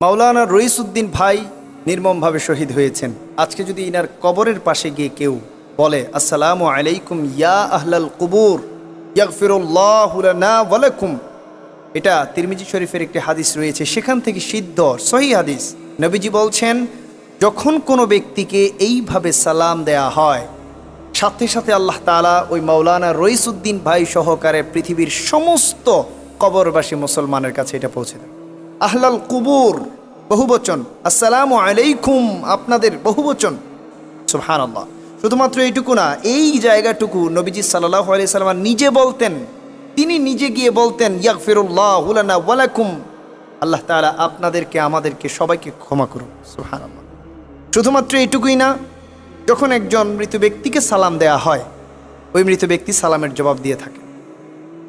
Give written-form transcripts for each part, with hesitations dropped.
মাওলানা রইসউদ্দিন ভাই নির্মমভাবে শহীদ হয়েছেন। আজকে যদি ইনার কবরের পাশে গিয়ে কেউ বলে আসসালামু আলাইকুম ইয়া আহলাল কুবুর ইয়াগফিরুল্লাহু লানা ওয়া লাকুম, এটা তিরমিজি শরীফের একটি হাদিস রয়েছে, সেখান থেকে সিদ্ধ সহিহ হাদিস। নবীজি বলছেন, যখন কোনো ব্যক্তিকে এইভাবে সালাম দেয়া হয়, সাথে সাথে আল্লাহ তাআলা ওই মাওলানা রইসউদ্দিন ভাই সহকারে পৃথিবীর সমস্ত কবরবাসী মুসলমানের কাছে এটা পৌঁছে দেয়। আহলাল কুবুর বহুবচন, আসসালামু আলাইকুম আপনাদের বহুবচন। সুবহানাল্লাহ। শুধুমাত্র এইটুকু না, এই জায়গাটুকু নবীজি সাল্লাল্লাহু আলাইহি সাল্লাম নিজে বলতেন, তিনি নিজে গিয়ে বলতেন ইয়াগফিরুল্লাহু লানা ওয়া লাকুম, আল্লাহ তাআলা আপনাদেরকে আমাদেরকে সবাইকে ক্ষমা করুন। সুবহানাল্লাহ। শুধুমাত্র এইটুকুই না, যখন একজন মৃত ব্যক্তিকে সালাম দেয়া হয়, ওই মৃত ব্যক্তি সালামের জবাব দিয়ে থাকে।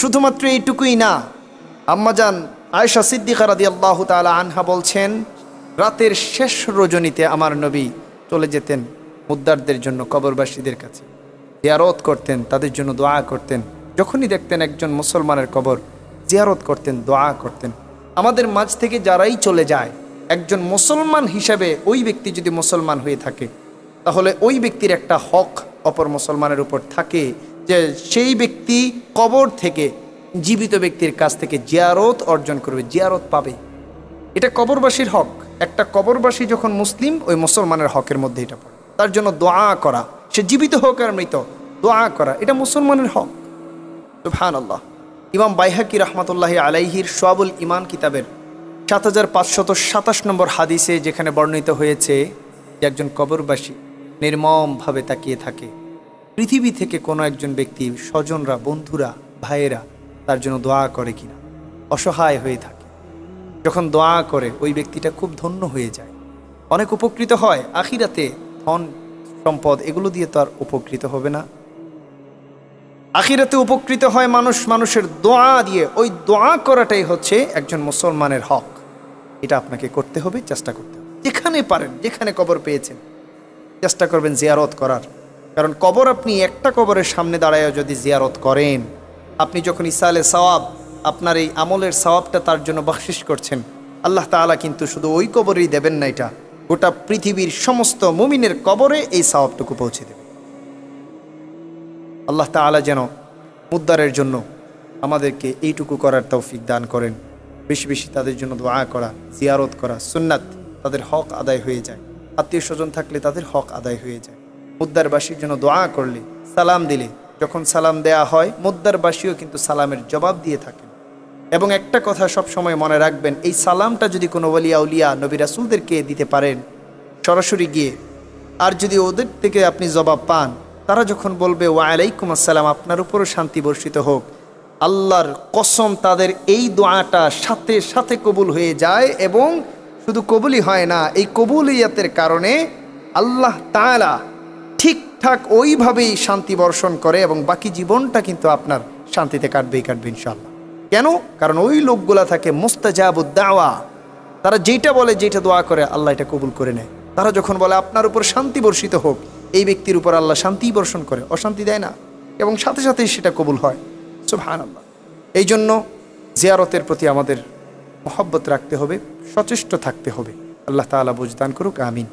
শুধুমাত্র এইটুকুই না, আম্মাজান আয়েশা সিদ্দিকা রাদিয়াল্লাহু তাআলা আনহা বলছেন, রাতের শেষ রজনীতে আমার নবী চলে যেতেন মুদ্দারদের জন্য, কবরবাসীদের কাছে জিয়ারত করতেন, তাদের জন্য দোয়া করতেন। যখনই দেখতেন একজন মুসলমানের কবর, জিয়ারত করতেন, দোয়া করতেন। আমাদের মাঝ থেকে যারাই চলে যায়, একজন মুসলমান হিসাবে ওই ব্যক্তি যদি মুসলমান হয়ে থাকে, তাহলে ওই ব্যক্তির একটা হক অপর মুসলমানের উপর থাকে যে সেই ব্যক্তি কবর থেকে জীবিত ব্যক্তির কাছ থেকে জিয়ারত অর্জন করবে, জিয়ারত পাবে। এটা কবরবাসীর হক। একটা কবরবাসী যখন মুসলিম, ওই মুসলমানের হকের মধ্যে এটা পড়ে। তার জন্য দোয়া করা, সে জীবিত হোক আর মৃত, দোয়া করা এটা মুসলমানের হক। সুবহানাল্লাহ। ইমাম বাইহাকি রাহমাতুল্লাহি আলাইহির শুআবুল ঈমান কিতাবের ৭৫২৭ নম্বর হাদিসে যেখানে বর্ণিত হয়েছে যে একজন কবরবাসী নির্মমভাবে তাকিয়ে থাকে, পৃথিবী থেকে কোনো একজন ব্যক্তি, স্বজনরা, বন্ধুরা, ভাইয়েরা তার জন্য দোয়া করে কিনা, অসহায় হয়ে থাকে। যখন দোয়া করে ওই ব্যক্তিটা খুব ধন্য হয়ে যায়, অনেক উপকৃত হয়। আখিরাতে ধন সম্পদ এগুলো দিয়ে তো আর উপকৃত হবে না, আখিরাতে উপকৃত হয় মানুষ মানুষের দোয়া দিয়ে। ওই দোয়া করাটাই হচ্ছে একজন মুসলমানের হক। এটা আপনাকে করতে হবে, চেষ্টা করতে হবে। যেখানে পারেন, যেখানে কবর পেয়েছেন, চেষ্টা করবেন জিয়ারত করার। কারণ কবর, আপনি একটা কবরের সামনে দাঁড়ায় যদি জিয়ারত করেন, আপনি যখন ইসালে সওয়াব, আপনার এই আমলের সওয়াবটা তার জন্য বখশিশ করছেন, আল্লাহ তাআলা কিন্তু শুধু ওই কবরেই দেবেন না, এটা গোটা পৃথিবীর সমস্ত মুমিনের কবরে এই সওয়াবটুকু পৌঁছে দেবে। আল্লাহ তাআলা যেন মুদ্দারের জন্য আমাদেরকে এইটুকু করার তৌফিক দান করেন। বেশি বেশি তাদের জন্য দোয়া করা, জিয়ারত করা সুন্নাত, তাদের হক আদায় হয়ে যায়। আত্মীয় স্বজন থাকলে তাদের হক আদায় হয়ে যায়। মুদ্দারবাসীর জন্য দোয়া করলে, সালাম দিলে, যখন সালাম দেয়া হয়, মুদ্দারবাসীও কিন্তু সালামের জবাব দিয়ে থাকেন। এবং একটা কথা সব সময় মনে রাখবেন, এই সালামটা যদি কোনো ওলিয়া উলিয়া নবী রাসূলদেরকে দিতে পারেন সরাসরি গিয়ে, আর যদি ওদের থেকে আপনি জবাব পান, তারা যখন বলবে ওয়া আলাইকুম আসসালাম, আপনার উপরও শান্তি বর্ষিত হোক, আল্লাহর কসম তাদের এই দোয়াটা সাথে সাথে কবুল হয়ে যায়। এবং শুধু কবুলই হয় না, এই কবুলিয়াতের কারণে আল্লাহ তাআলা ঠিকঠাক ওইভাবেই শান্তি বর্ষণ করে এবং বাকি জীবনটা কিন্তু আপনার শান্তিতে কাটবেই কাটবে ইনশাআল্লাহ। কেন? কারণ ওই লোকগুলা থাকে মুস্তাজাবুদ দাওয়া, তারা যেটা বলে, যেটা দোয়া করে, আল্লাহ এটা কবুল করে নেয়। তারা যখন বলে আপনার উপর শান্তি বর্ষিত হোক, এই ব্যক্তির উপর আল্লাহ শান্তি বর্ষণ করে, অশান্তি দেয় না, এবং সাথে সাথেই সেটা কবুল হয়। সুবহানাল্লাহ। এই জন্য জিয়ারতের প্রতি আমাদের মহব্বত রাখতে হবে, সচেষ্ট থাকতে হবে। আল্লাহ তাআলা বুঝদান করুক, আমিন।